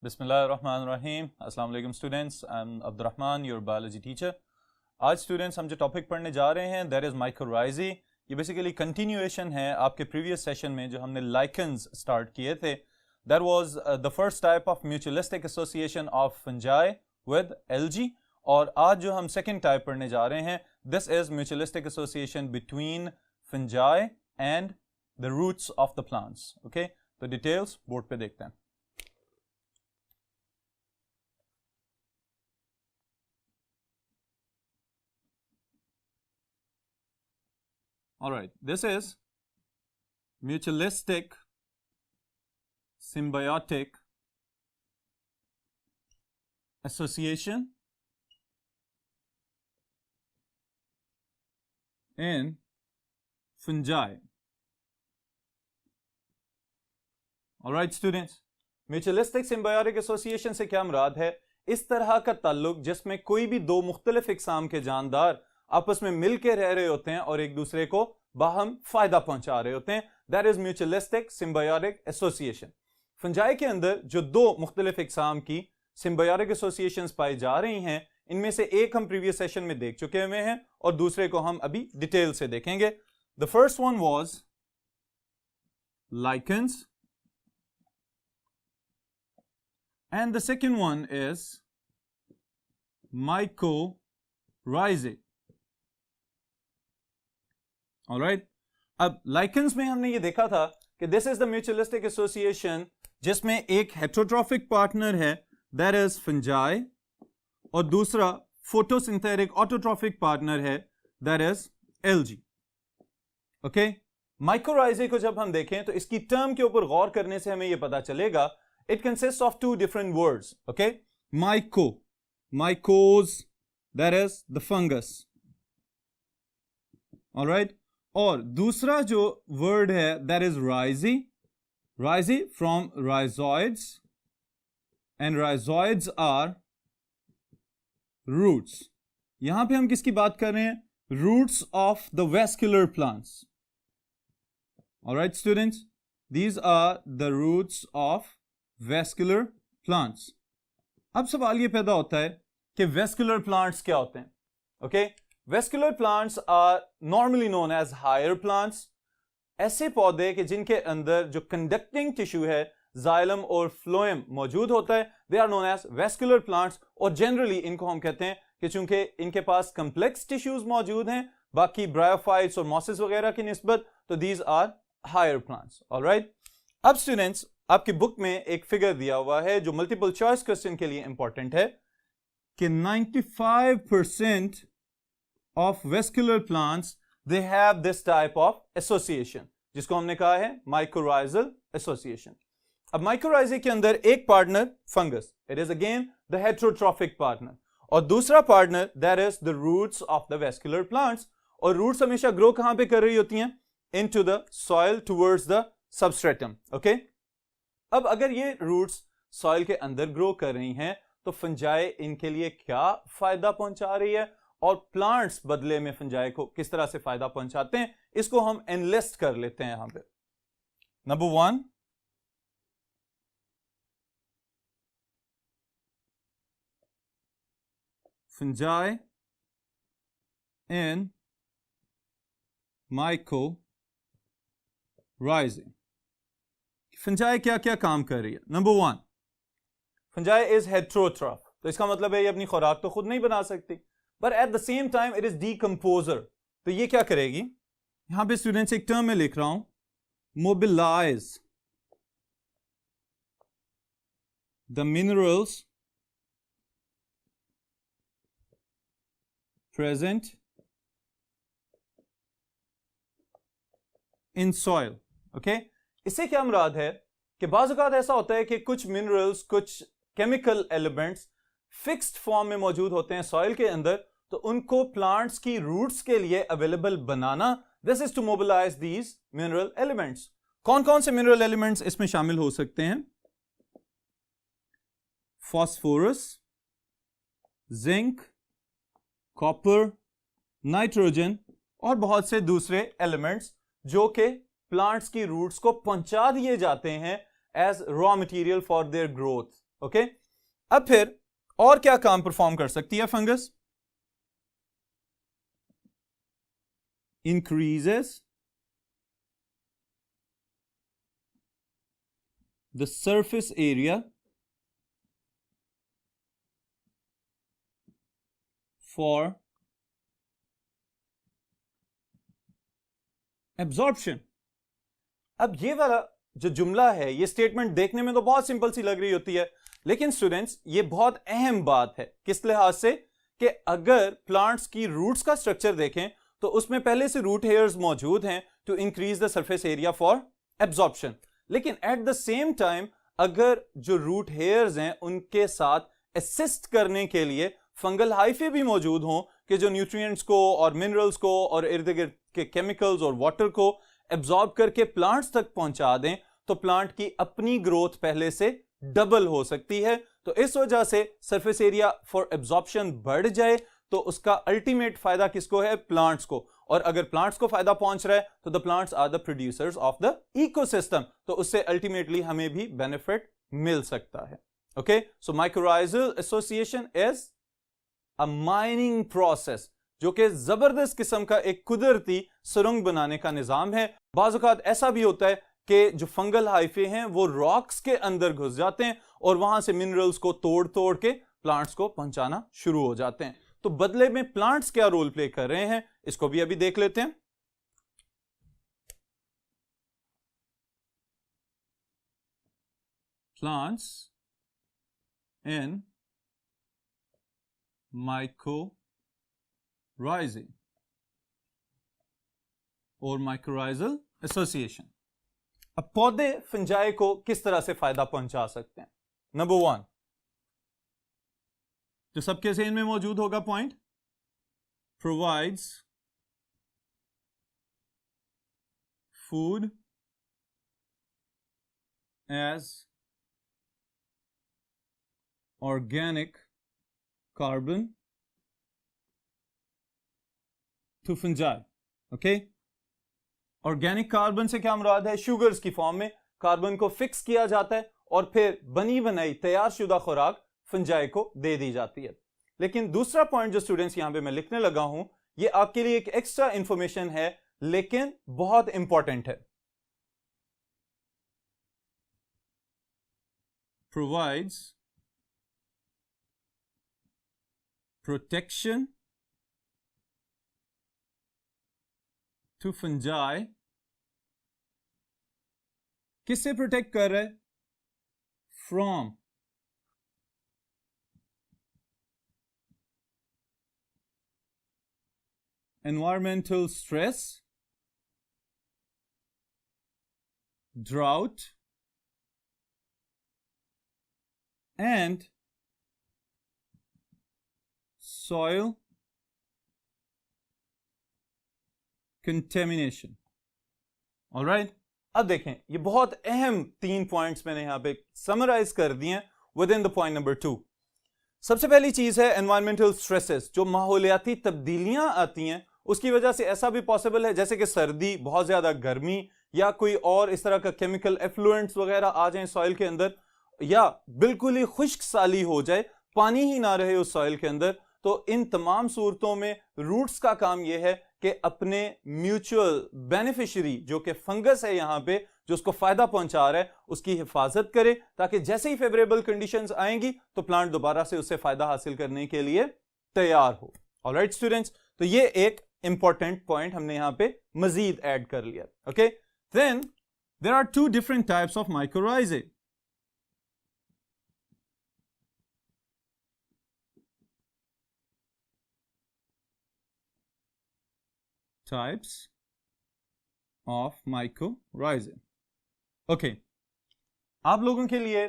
बिस्मिल्लाहिर्रहमानिर्रहीम। अस्सलाम वालेकुम students, I am Abdurrahman, your biology teacher. आज स्टूडेंट्स हम जो टॉपिक पढ़ने जा रहे हैं दैट इज़ माइकोराइज़ी। ये बेसिकली कंटिन्यूएशन है आपके प्रीवियस सेशन में जो हमने लाइकेंस स्टार्ट किए थे। That was the first type of mutualistic association of fungi with algae, और आज जो हम सेकेंड टाइप पढ़ने जा रहे हैं this is mutualistic association between fungi and the roots of the plants. Okay, तो डिटेल्स बोर्ड पे देखते हैं। All right, this is mutualistic symbiotic association in fungi. All right students, mutualistic symbiotic association से क्या मुराद है? इस तरह का ताल्लुक जिसमें कोई भी दो मुख्तलिफ इकसाम के जानदार आपस में मिल के रह रहे होते हैं और एक दूसरे को बाहम फायदा पहुंचा रहे होते हैं, that is mutualistic symbiotic association. Fungi के अंदर जो दो मुख्तलिफ इकसाम की सिम्बायोटिक एसोसिएशंस पाई जा रही हैं, इनमें से एक हम प्रीवियस सेशन में देख चुके हुए हैं और दूसरे को हम अभी डिटेल से देखेंगे। The first one was lichens and the second one is mycorrhizae. Alright, अब लाइकेंस में हमने ये देखा था कि this is the mutualistic association जिसमें एक हेटेरोट्रॉफिक पार्टनर है दैट इज फंजाई और दूसरा फोटोसिंथेटिक ऑटोट्रॉफिक पार्टनर है that is algae. Okay, mycorrhizae को जब हम देखें तो इसकी टर्म के ऊपर गौर करने से हमें यह पता चलेगा it consist of two different words. Okay, mykes that is the fungus, alright, और दूसरा जो वर्ड है that is rhizae from rhizoids and rhizoids are roots. यहां पे हम किसकी बात कर रहे हैं? Roots of the vascular plants. Alright students, these are the roots of vascular plants. अब सवाल ये पैदा होता है कि वेस्कुलर प्लांट्स क्या होते हैं? Okay, Vascular plants are normally known as higher plants. ऐसे पौधे कि जिनके अंदर जो conducting tissue है xylem और phloem मौजूद होता है, they are known as vascular plants, और generally इनको हम कहते हैं कि चूंकि इनके पास complex tissues मौजूद हैं बाकी bryophytes और mosses वगैरह की निस्बत, तो these are higher plants. Alright, अब students आपकी बुक में एक फिगर दिया हुआ है जो multiple choice question के लिए important है कि 95% of vascular plants they have this type of association जिसको हमने कहा है mycorrhizal association। अब mycorrhizae के अंदर एक partner fungus, it is again the heterotrophic partner, और दूसरा partner that is the roots of the vascular plants, और रूट्स हमेशा ग्रो कहां पे कर रही होती हैं? into the soil towards the substratum। Okay, अब अगर ये रूट्स सॉइल के अंदर ग्रो कर रही हैं तो फंजाई इनके लिए क्या फायदा पहुंचा रही है और प्लांट्स बदले में फंजाई को किस तरह से फायदा पहुंचाते हैं, इसको हम एनलिस्ट कर लेते हैं यहां पे। Number 1, fungi in माइकोराइज़ी। फंजाई क्या क्या काम कर रही है? नंबर 1, फंजाई इज हेटेरोट्रॉफ, तो इसका मतलब है ये अपनी खुराक तो खुद नहीं बना सकती, but at the same time it is decomposer। तो ये क्या करेगी? यहां पे स्टूडेंट्स एक टर्म में लिख रहा हूं, mobilize the minerals present in soil। Okay, इससे क्या मुराद है कि बाज़ औक़ात ऐसा होता है कि कुछ मिनरल्स, कुछ केमिकल एलिमेंट्स फिक्स्ड फॉर्म में मौजूद होते हैं सॉइल के अंदर, तो उनको प्लांट्स की रूट्स के लिए अवेलेबल बनाना, this is to mobilize these mineral elements. कौन कौन से मिनरल एलिमेंट्स इसमें शामिल हो सकते हैं? फास्फोरस, जिंक, कॉपर, नाइट्रोजन और बहुत से दूसरे एलिमेंट्स जो कि प्लांट्स की रूट्स को पहुंचा दिए जाते हैं as raw material for their growth. Okay अब फिर और क्या काम परफॉर्म कर सकती है fungus? increases the surface area for absorption. अब ये वाला जो जुमला है, ये स्टेटमेंट देखने में तो बहुत सिंपल सी लग रही होती है, लेकिन स्टूडेंट्स ये बहुत अहम बात है। किस लिहाज से? कि अगर प्लांट्स की रूट्स का स्ट्रक्चर देखें तो उसमें पहले से रूट हेयर्स मौजूद हैं to increase the surface area for absorption, लेकिन एट द सेम टाइम अगर जो रूट हेयर्स हैं उनके साथ असिस्ट करने के लिए फंगल हाइफे भी मौजूद हों कि जो न्यूट्रिएंट्स को और मिनरल्स को और इर्द गिर्द के केमिकल्स और वाटर को एब्जॉर्ब करके प्लांट्स तक पहुंचा दें, तो प्लांट की अपनी ग्रोथ पहले से डबल हो सकती है। तो इस वजह से सरफेस एरिया फॉर एब्जॉर्प्शन बढ़ जाए तो उसका अल्टीमेट फायदा किसको है? प्लांट्स को। और अगर प्लांट्स को फायदा पहुंच रहा है तो the plants are the producers of the ecosystem, तो उससे अल्टीमेटली हमें भी बेनिफिट मिल सकता है। Okay, so mycorrhizal association is a mining process, जो कि जबरदस्त किस्म का एक कुदरती सुरंग बनाने का निजाम है। बाज़ औक़ात ऐसा भी होता है कि जो फंगल हाइफे हैं वो रॉक्स के अंदर घुस जाते हैं और वहां से मिनरल्स को तोड़ तोड़ के प्लांट्स को पहुंचाना शुरू हो जाते हैं। तो बदले में प्लांट्स क्या रोल प्ले कर रहे हैं, इसको भी अभी देख लेते हैं। प्लांट्स इन माइकोराइजिंग और माइकोराइजल एसोसिएशन। अब पौधे फंजाई को किस तरह से फायदा पहुंचा सकते हैं? नंबर 1, जो सबके सेन में मौजूद होगा point, provides food as organic carbon to fungi. Okay, organic carbon से क्या मुराद है? शुगर्स की फॉर्म में कार्बन को फिक्स किया जाता है और फिर बनी बनाई तैयार शुदा खुराक फंजाई को दे दी जाती है। लेकिन दूसरा पॉइंट जो स्टूडेंट्स यहां पे मैं लिखने लगा हूं, ये आपके लिए एक एक्स्ट्रा इंफॉर्मेशन है लेकिन बहुत इंपॉर्टेंट है। Provides protection to fungi. किससे प्रोटेक्ट कर रहा है? From environmental stress, drought, and soil contamination. All right? अब देखें, ये बहुत अहम 3 पॉइंट्स मैंने यहां पे समराइज कर दिए हैं with in the point number 2। सबसे पहली चीज है एनवायरमेंटल स्ट्रेसेस। जो माहौलियाती तब्दीलियां आती हैं उसकी वजह से ऐसा भी पॉसिबल है जैसे कि सर्दी, बहुत ज्यादा गर्मी, या कोई और इस तरह का केमिकल एफ्लुएंट्स वगैरह आ जाए सॉइल के अंदर, या बिल्कुल ही खुश्क साली हो जाए, पानी ही ना रहे उस सॉइल के अंदर। तो इन तमाम सूरतों में रूट्स का काम यह है कि अपने म्यूचुअल बेनिफिशियरी जो कि फंगस है यहां पे, जो उसको फायदा पहुंचा रहा है, उसकी हिफाजत करे ताकि जैसे ही फेवरेबल कंडीशंस आएंगी तो प्लांट दोबारा से उससे फायदा हासिल करने के लिए तैयार हो। ऑलराइट स्टूडेंट्स, तो ये एक इंपॉर्टेंट पॉइंट हमने यहां पे मजीद ऐड कर लिया। Okay, then there are 2 different types of mycorrhizae. Types of mycorrhizae. Okay, आप लोगों के लिए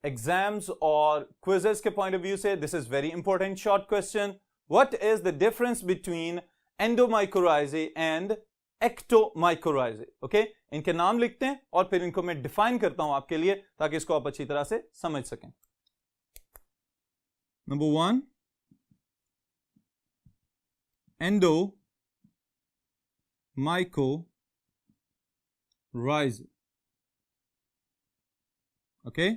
एग्जाम्स और क्विजेस के पॉइंट ऑफ व्यू से this is very important short question. What is the difference between endomycorrhizae and ectomycorrhizae? Okay, इनके नाम लिखते हैं और फिर इनको मैं डिफाइन करता हूं आपके लिए ताकि इसको आप अच्छी तरह से समझ सकें। Number 1, endo mycorrhizae. Okay,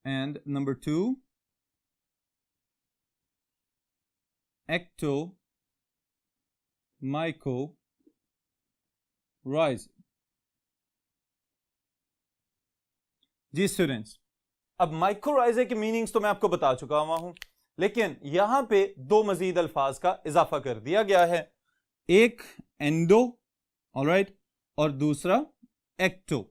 and number 2, ectomycorrhizae. जी स्टूडेंट्स, अब माइक्रोराइजे के मीनिंग्स तो मैं आपको बता चुका हुआ हूं, लेकिन यहां पे 2 मजीद अल्फाज का इजाफा कर दिया गया है, एक एंडो, ऑलराइट, और दूसरा एक्टो।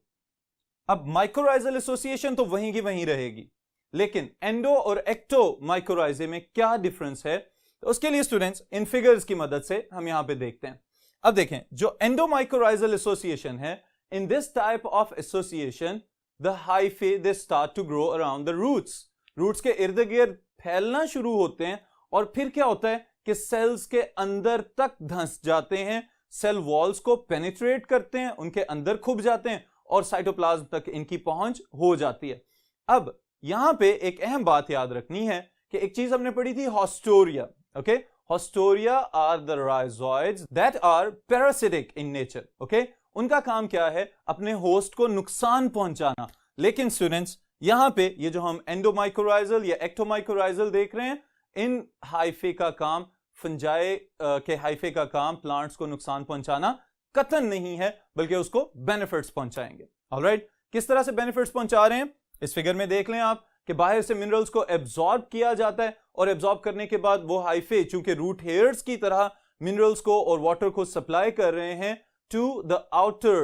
अब माइक्रोराइजल एसोसिएशन तो वहीं की वहीं रहेगी, लेकिन एंडो और एक्टो माइक्रोराइजे में क्या डिफरेंस है, तो उसके लिए स्टूडेंट्स इन फिगर्स की मदद से हम यहां पे देखते हैं। अब देखें, जो एंडोमाइक्रोराइजल एसोसिएशन है, in this type of association the hyphae they start to grow around the roots. Roots के इर्द गिर्द फैलना शुरू होते हैं, और फिर क्या होता है कि सेल्स के अंदर तक धंस जाते हैं, सेल वॉल्स को पेनिट्रेट करते हैं, उनके अंदर खुब जाते हैं, और साइटोप्लाज्म तक इनकी पहुंच हो जाती है। अब यहां पे एक अहम बात याद रखनी है कि एक चीज हमने पढ़ी थी, haustoria. Okay, haustoria are the rhizoids that are parasitic in nature. Okay, उनका काम क्या है, अपने होस्ट को नुकसान पहुंचाना। लेकिन स्टूडेंट्स, यहां पे ये जो हम एंडोमाइक्रोराइजल या एक्टोमाइक्रोराइजल देख रहे हैं, इन हाइफे का काम, फंजाई के हाइफे का काम प्लांट्स को नुकसान पहुंचाना कतन नहीं है, बल्कि उसको बेनिफिट्स पहुंचाएंगे। ऑलराइट, किस तरह से बेनिफिट्स पहुंचा रहे हैं, इस फिगर में देख लें आप कि बाहर से मिनरल्स को एब्जॉर्ब किया जाता है, और एब्जॉर्ब करने के बाद वो हाइफे चूंकि रूट हेयर्स की तरह मिनरल्स को और वाटर को सप्लाई कर रहे हैं to the outer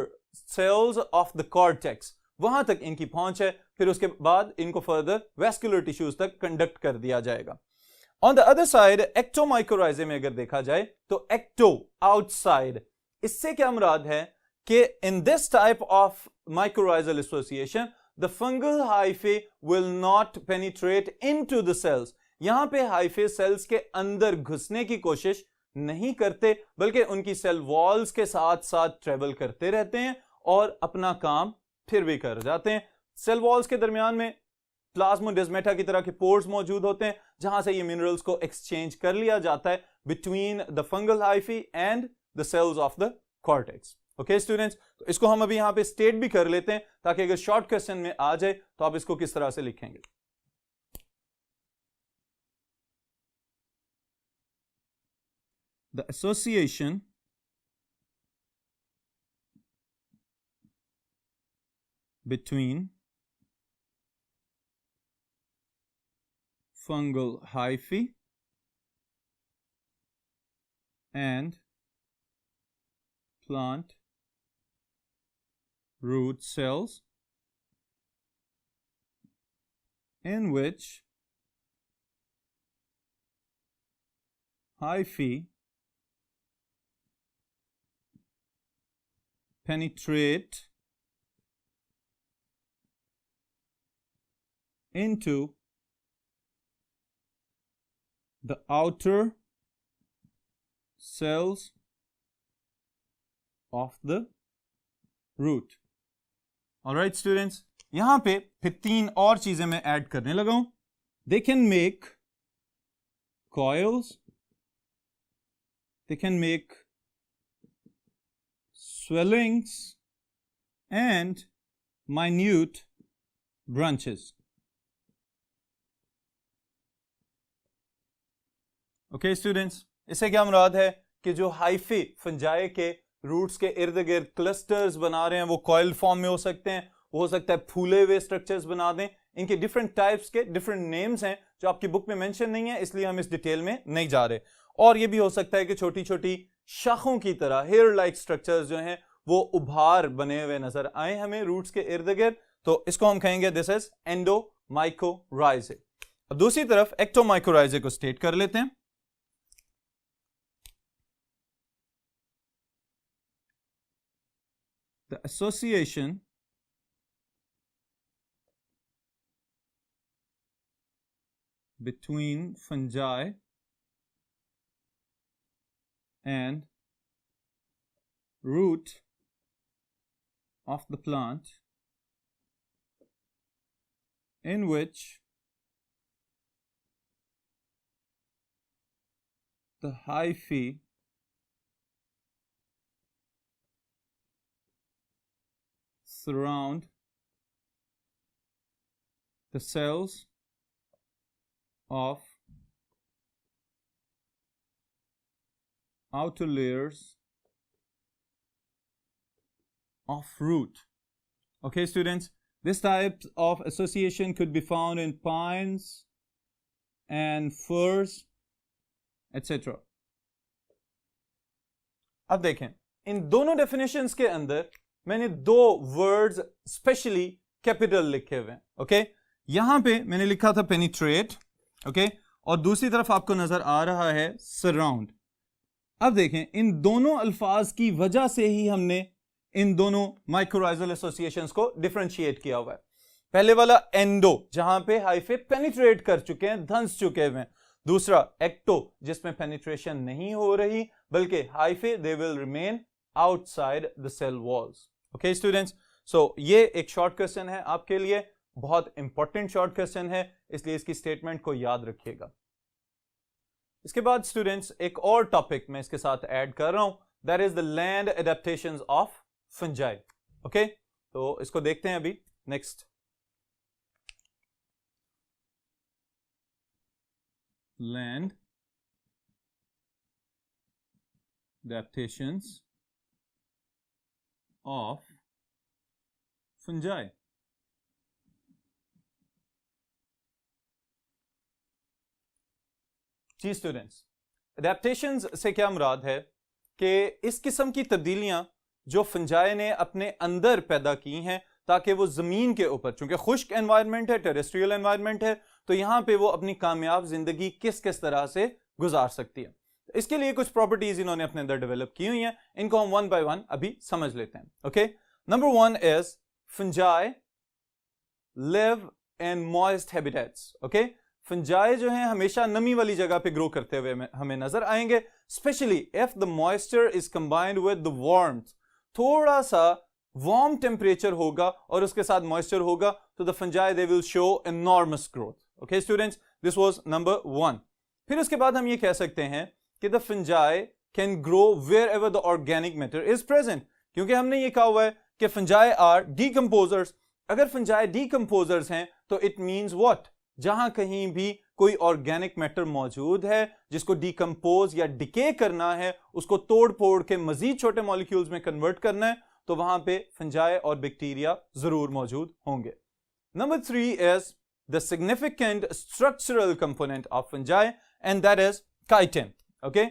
cells of the cortex, वहां तक इनकी पहुंच है, फिर उसके बाद इनको फर्दर वेस्कुलर टिश्यूज तक कंडक्ट कर दिया जाएगा। ऑन द अदर साइड, एक्टोमाइक्रोराइजे में अगर देखा जाए तो एक्टो, आउटसाइड, इससे क्या मुराद है कि in this type of mycorrhizal association the fungal hyphae will not penetrate into the cells. यहां पे हाइफे सेल्स के अंदर घुसने की कोशिश नहीं करते, बल्कि उनकी सेल वॉल्स के साथ साथ ट्रेवल करते रहते हैं और अपना काम फिर भी कर जाते हैं। सेल वॉल्स के दरमियान में प्लाज्मोडेस्माटा की तरह के पोर्स मौजूद होते हैं, जहां से ये मिनरल्स को एक्सचेंज कर लिया जाता है between the fungal hyphae and the cells of the cortex. Okay students, तो इसको हम अभी यहां पे स्टेट भी कर लेते हैं, ताकि अगर शॉर्ट क्वेश्चन में आ जाए तो आप इसको किस तरह से लिखेंगे। The association between fungal hyphae and plant root cells, in which hyphae penetrate into the outer cells of the root. Alright students, यहां पे फिर 3 और चीजें मैं ऐड करने लगा हूं। They can make coils, they can make swellings and minute branches. Okay students, इससे क्या मुराद है कि जो हाइफे फंजाई के रूट्स के इर्द गिर्द क्लस्टर्स बना रहे हैं, वो कॉइल फॉर्म में हो सकते हैं, वो हो सकता है फूले हुए स्ट्रक्चर्स बना दें। इनके डिफरेंट टाइप्स के डिफरेंट नेम्स हैं जो आपकी बुक में मेंशन नहीं है, इसलिए हम इस डिटेल में नहीं जा रहे। और ये भी हो सकता है कि छोटी छोटी शाखों की तरह हेयर लाइक स्ट्रक्चर्स जो हैं वो उभार बने हुए नजर आए हमें रूट्स के इर्द गिर्द, तो इसको हम कहेंगे दिस इज एंडोमाइकोराइजे। अब दूसरी तरफ एक्टोमाइकोराइजे को स्टेट कर लेते हैं। The association between fungi and root of the plant, in which the hyphae surround the cells of outer layers of root. Okay, students, this type of association could be found in pines and firs, etc. अब देखें, इन दोनों definitions के अंदर मैंने दो words specially capital लिखे हुए हैं. ओके, यहां पे मैंने लिखा था पेनिट्रेट, ओके, और दूसरी तरफ आपको नजर आ रहा है सराउंड. अब देखें, इन दोनों अल्फाज की वजह से ही हमने इन दोनों माइक्रोराइजल एसोसिएशंस को डिफरेंशिएट किया हुआ है. पहले वाला एंडो, जहां पे हाइफे पेनिट्रेट कर चुके हैं, धंस चुके हुए हैं. दूसरा एक्टो, जिसमें पेनिट्रेशन नहीं हो रही बल्कि hyphae they will remain outside the cell walls. Okay students, so ये एक शॉर्ट क्वेश्चन है आपके लिए, बहुत इंपॉर्टेंट शॉर्ट क्वेश्चन है, इसलिए इसकी स्टेटमेंट को याद रखिएगा. इसके बाद स्टूडेंट्स एक और टॉपिक मैं इसके साथ ऐड कर रहा हूं, that is the land adaptations of fungi. Okay, तो इसको देखते हैं अभी. Next, land adaptations of fungi. जी स्टूडेंट्स, एडेप्टेशंस से क्या मुराद है कि इस किस्म की तब्दीलियां जो फंजाई ने अपने अंदर पैदा की हैं ताकि वो जमीन के ऊपर, चूंकि खुश्क एनवायरनमेंट है, टेरेस्ट्रियल एनवायरनमेंट है, तो यहां पे वो अपनी कामयाब जिंदगी किस किस तरह से गुजार सकती है. इसके लिए कुछ प्रॉपर्टीज इन्होंने अपने अंदर डेवलप की हुई हैं, इनको हम वन बाय वन अभी समझ लेते हैं. Okay, number one is fungi live in moist habitats. Okay, fungi जो है हमेशा नमी वाली जगह पे ग्रो करते हुए हमें नजर आएंगे, specially if the moisture is combined with the warmth. थोड़ा सा वार्म टेम्परेचर होगा और उसके साथ मॉइस्चर होगा तो the fungi they will show enormous growth. Okay students, this was number one. फिर उसके बाद हम ये कह सकते हैं कि the fungi can grow wherever the organic matter is present, क्योंकि हमने ये कहा हुआ है कि फंजाई आर डीकंपोजर्स. अगर फंजाई डीकंपोजर्स हैं तो इट मींस व्हाट, जहां कहीं भी कोई ऑर्गेनिक मैटर मौजूद है जिसको डीकंपोज या डिके करना है, उसको तोड़ फोड़ के मजीद छोटे मॉलिक्यूल्स में कन्वर्ट करना है, तो वहां पे फंजाई और बैक्टीरिया जरूर मौजूद होंगे. Number three is the significant structural component of fungi and that is chitin. Okay,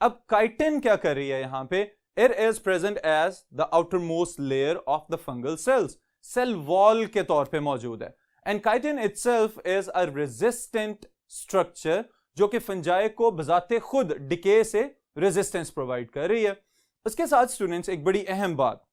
अब काइटिन क्या कर रही है यहां पे? It is present as the outermost layer of the fungal cells, cell wall के तौर पे मौजूद है. And chitin itself is a resistant structure जो कि फंजाई को बजाते खुद डिके से रेजिस्टेंस प्रोवाइड कर रही है. उसके साथ स्टूडेंट्स एक बड़ी अहम बात,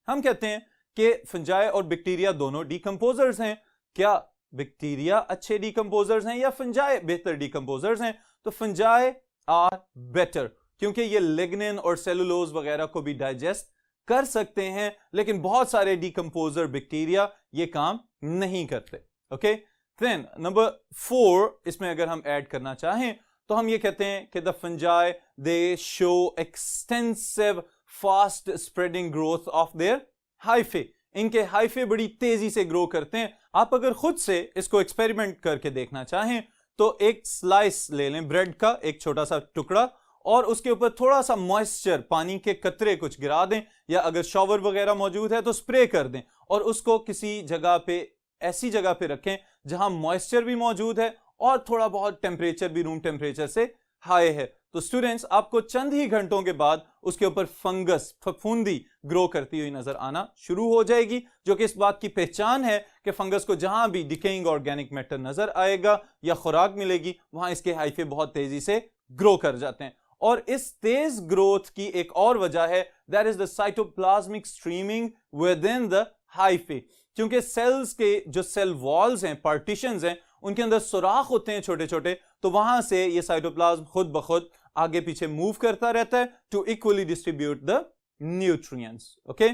हम कहते हैं कि फंजाई और बैक्टीरिया दोनों डीकंपोजर्स हैं. क्या बैक्टीरिया अच्छे डीकंपोजर्स हैं या फंजाई बेहतर डीकंपोजर्स हैं? तो फंजाई आर बेटर, क्योंकि ये लिग्निन और सेलुलोज वगैरह को भी डाइजेस्ट कर सकते हैं, लेकिन बहुत सारे डीकंपोजर बैक्टीरिया ये काम नहीं करते. ओके, देन नंबर फोर इसमें अगर हम ऐड करना चाहें तो हम ये कहते हैं कि the fungi they show extensive fast spreading growth of their hyphae. इनके हाइफे बड़ी तेजी से ग्रो करते हैं. आप अगर खुद से इसको एक्सपेरिमेंट करके देखना चाहें तो एक स्लाइस ले लें ब्रेड का, एक छोटा सा टुकड़ा, और उसके ऊपर थोड़ा सा मॉइस्चर, पानी के कतरे कुछ गिरा दें, या अगर शॉवर वगैरह मौजूद है तो स्प्रे कर दें, और उसको किसी जगह पे, ऐसी जगह पे रखें जहां मॉइस्चर भी मौजूद है और थोड़ा बहुत टेम्परेचर भी रूम टेम्परेचर से हाई है. तो स्टूडेंट्स आपको चंद ही घंटों के बाद उसके ऊपर फंगस, फफूंदी ग्रो करती हुई नजर आना शुरू हो जाएगी, जो कि इस बात की पहचान है कि फंगस को जहां भी डिकेइंग ऑर्गेनिक मैटर नजर आएगा या खुराक मिलेगी वहां इसके हाइफे बहुत तेजी से ग्रो कर जाते हैं. और इस तेज ग्रोथ की एक और वजह है, that is the cytoplasmic streaming with in the hyphae. क्योंकि सेल्स के जो सेल वॉल्स हैं, पार्टीशंस हैं, उनके अंदर सुराख होते हैं छोटे छोटे, तो वहां से ये साइटोप्लाज्म खुद ब खुद आगे पीछे मूव करता रहता है to equally distribute the nutrients. Okay,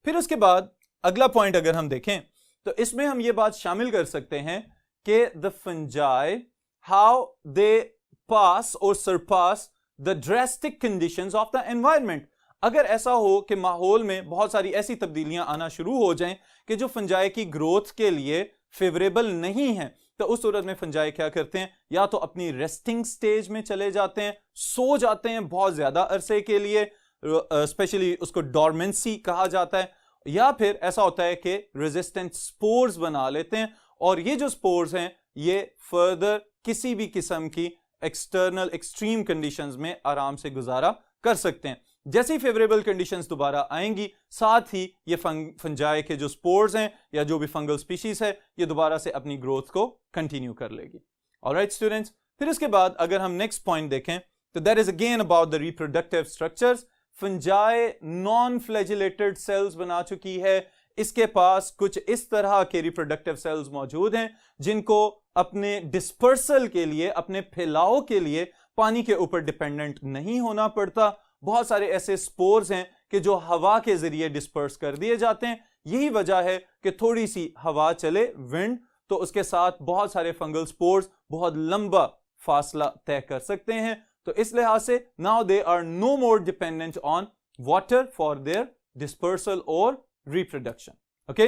फिर उसके बाद अगला पॉइंट अगर हम देखें तो इसमें हम ये बात शामिल कर सकते हैं कि the fungi how they pass और surpass the drastic conditions of the environment. अगर ऐसा हो कि माहौल में बहुत सारी ऐसी तब्दीलियां आना शुरू हो जाएं कि जो फंजाई की ग्रोथ के लिए फेवरेबल नहीं है, तो उस सूरत में फंजाई क्या करते हैं, या तो अपनी रेस्टिंग स्टेज में चले जाते हैं, सो जाते हैं बहुत ज्यादा अरसे के लिए, स्पेशली उसको डॉर्मेंसी कहा जाता है, या फिर ऐसा होता है कि रेजिस्टेंट स्पोर्स बना लेते हैं, और ये जो स्पोर्स हैं ये फर्दर किसी भी किस्म की एक्सटर्नल एक्सट्रीम कंडीशंस में आराम से गुजारा कर सकते हैं। जैसी फेवरेबल कंडीशंस दोबारा आएंगी, साथ ही ये फंजाई के जो स्पोर्स हैं या जो भी फंगल स्पीशीज है ये दोबारा से अपनी ग्रोथ को कंटिन्यू कर लेगी। ऑलराइट स्टूडेंट्स, फिर उसके बाद अगर हम नेक्स्ट पॉइंट देखें तो that is again about the reproductive structures. Fungi non flagellated sales बना चुकी है, इसके पास कुछ इस तरह के रिप्रोडक्टिव सेल्स मौजूद हैं जिनको अपने डिस्पर्सल के लिए, अपने फैलाव के लिए पानी के ऊपर डिपेंडेंट नहीं होना पड़ता। बहुत सारे ऐसे स्पोर्स हैं कि जो हवा के जरिए डिस्पर्स कर दिए जाते हैं। यही वजह है कि थोड़ी सी हवा चले, विंड, तो उसके साथ बहुत सारे फंगल स्पोर्स बहुत लंबा फासला तय कर सकते हैं। तो इस लिहाज से now they are no more dependent on water for their dispersal और reproduction. Okay,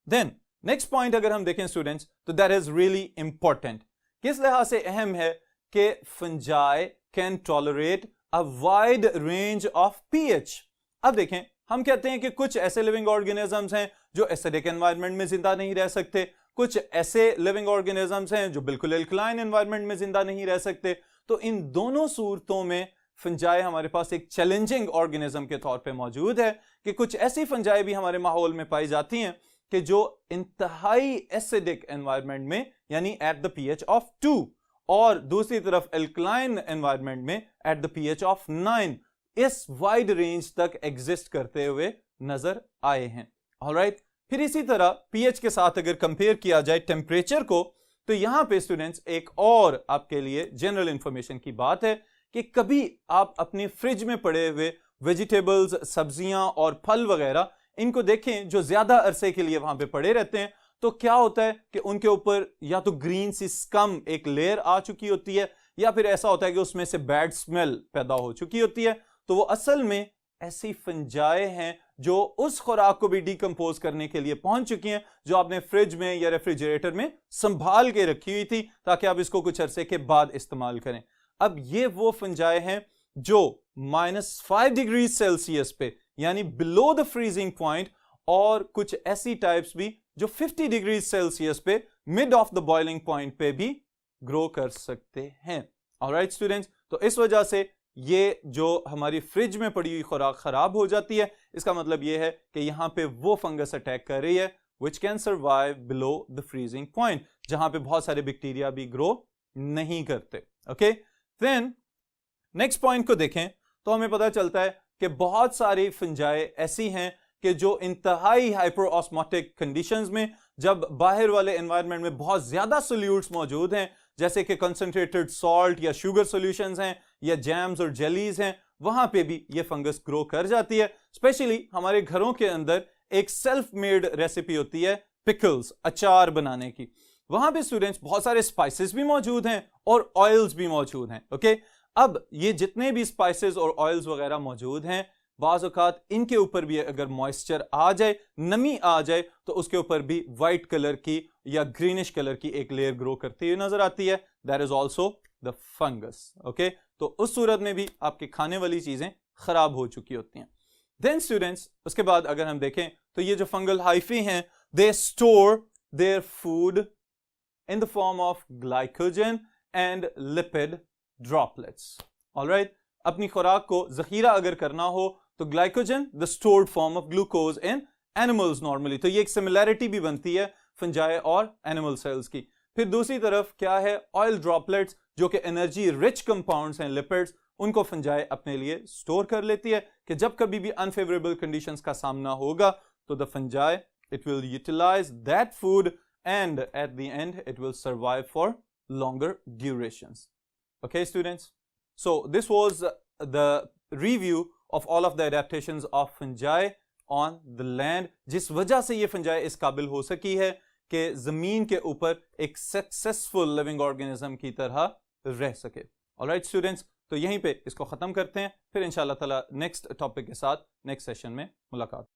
then next point अगर हम देखें स्टूडेंट्स तो दैट इज रियली इंपॉर्टेंट। किस लिहाज से अहम है कि fungi can tolerate a wide range of pH. अब देखें, हम कहते हैं कि कुछ ऐसे लिविंग ऑर्गेनिजम्स हैं जो एसिडिक एनवायरनमेंट में जिंदा नहीं रह सकते, कुछ ऐसे लिविंग ऑर्गेनिजम्स हैं जो बिल्कुल एल्कलाइन एनवायरनमेंट में जिंदा नहीं रह सकते। तो इन दोनों सूरतों में फंजाई हमारे पास एक चैलेंजिंग ऑर्गेनिज्म के तौर पे मौजूद है कि कुछ ऐसी फंजाई भी हमारे माहौल में पाई जाती हैं कि जो इंतहाई एसिडिक एनवायरनमेंट में यानी एट द पीएच ऑफ 2 और दूसरी तरफ एल्कलाइन एनवायरनमेंट में एट द पीएच ऑफ 9 इस वाइड रेंज तक एग्जिस्ट करते हुए नजर आए हैं। ऑलराइट, फिर इसी तरह पीएच के साथ अगर कंपेयर किया जाए टेम्परेचर को, तो यहां पे स्टूडेंट्स एक और आपके लिए जनरल इंफॉर्मेशन की बात है कि कभी आप अपनी फ्रिज में पड़े हुए वेजिटेबल्स, सब्जियां और फल वगैरह इनको देखें जो ज्यादा अरसे के लिए वहां पे पड़े रहते हैं, तो क्या होता है कि उनके ऊपर या तो ग्रीन सी स्कम एक लेयर आ चुकी होती है, या फिर ऐसा होता है कि उसमें से बैड स्मेल पैदा हो चुकी होती है। तो वो असल में ऐसी फंजाई हैं जो उस खुराक को भी डिकम्पोज करने के लिए पहुंच चुकी हैं जो आपने फ्रिज में या रेफ्रिजरेटर में संभाल के रखी हुई थी ताकि आप इसको कुछ अरसे के बाद इस्तेमाल करें। अब ये वो फंजाई हैं जो -5 डिग्री सेल्सियस पे यानी बिलो द फ्रीजिंग पॉइंट, और कुछ ऐसी टाइप्स भी जो 50 डिग्री सेल्सियस पे mid of the boiling point पे भी ग्रो कर सकते हैं। ऑलराइट स्टूडेंट्स, तो इस वजह से ये जो हमारी फ्रिज में पड़ी हुई खुराक खराब हो जाती है, इसका मतलब ये है कि यहां पे वो फंगस अटैक कर रही है which can survive below the freezing point, जहां पे बहुत सारे बैक्टीरिया भी ग्रो नहीं करते। ओके, देन नेक्स्ट पॉइंट को देखें तो हमें पता चलता है कि बहुत सारी फंजाई ऐसी हैं कि जो इंतहाई हाइपरऑस्मोटिक कंडीशंस में, जब बाहर वाले एनवायरनमेंट में बहुत ज्यादा सोल्यूट्स मौजूद हैं जैसे कि कंसंट्रेटेड सॉल्ट या शुगर सॉल्यूशंस हैं या जैम्स और जेलीज हैं, वहां पे भी ये फंगस ग्रो कर जाती है। स्पेशली हमारे घरों के अंदर एक सेल्फ मेड रेसिपी होती है पिकल्स, अचार बनाने की। वहां पे स्टूडेंट्स बहुत सारे स्पाइसेस भी मौजूद हैं और ऑयल्स भी मौजूद हैं। ओके, अब ये जितने भी स्पाइसेस और ऑयल्स वगैरह मौजूद हैं, बाज़ औक़ात इनके ऊपर भी अगर मॉइस्चर आ जाए, नमी आ जाए, तो उसके ऊपर भी वाइट कलर की या ग्रीनिश कलर की एक लेयर ग्रो करती हुई नजर आती है। That is also the fungus. Okay, तो उस सूरत में भी आपके खाने वाली चीजें खराब हो चुकी होती हैं। देन स्टूडेंट्स, उसके बाद अगर हम देखें तो ये जो फंगल हाइफी हैं, they store their food in the form of glycogen and lipid droplets. Alright, अपनी खुराक को जखीरा अगर करना हो तो glycogen the stored form of glucose in animals normally, तो ये एक सिमिलैरिटी भी बनती है फंजाई और एनिमल सेल्स की। फिर दूसरी तरफ क्या है, ऑयल ड्रॉपलेट्स जो कि एनर्जी रिच कंपाउंड्स हैं, लिपिड्स, उनको फंजाई अपने लिए स्टोर कर लेती है कि जब कभी भी अनफेवरेबल कंडीशंस का सामना होगा तो the fungi it will utilize that food and at the end it will survive for longer durations. Okay students, so this was the review of all of the adaptations of fungi on the land, जिस वजह से ये fungi इस काबिल हो सकी है कि जमीन के ऊपर एक सक्सेसफुल लिविंग ऑर्गेनिज्म की तरह रह सके। ऑलराइट स्टूडेंट्स, तो यहीं पे इसको खत्म करते हैं, फिर इंशाल्लाह ताला नेक्स्ट टॉपिक के साथ नेक्स्ट सेशन में मुलाकात।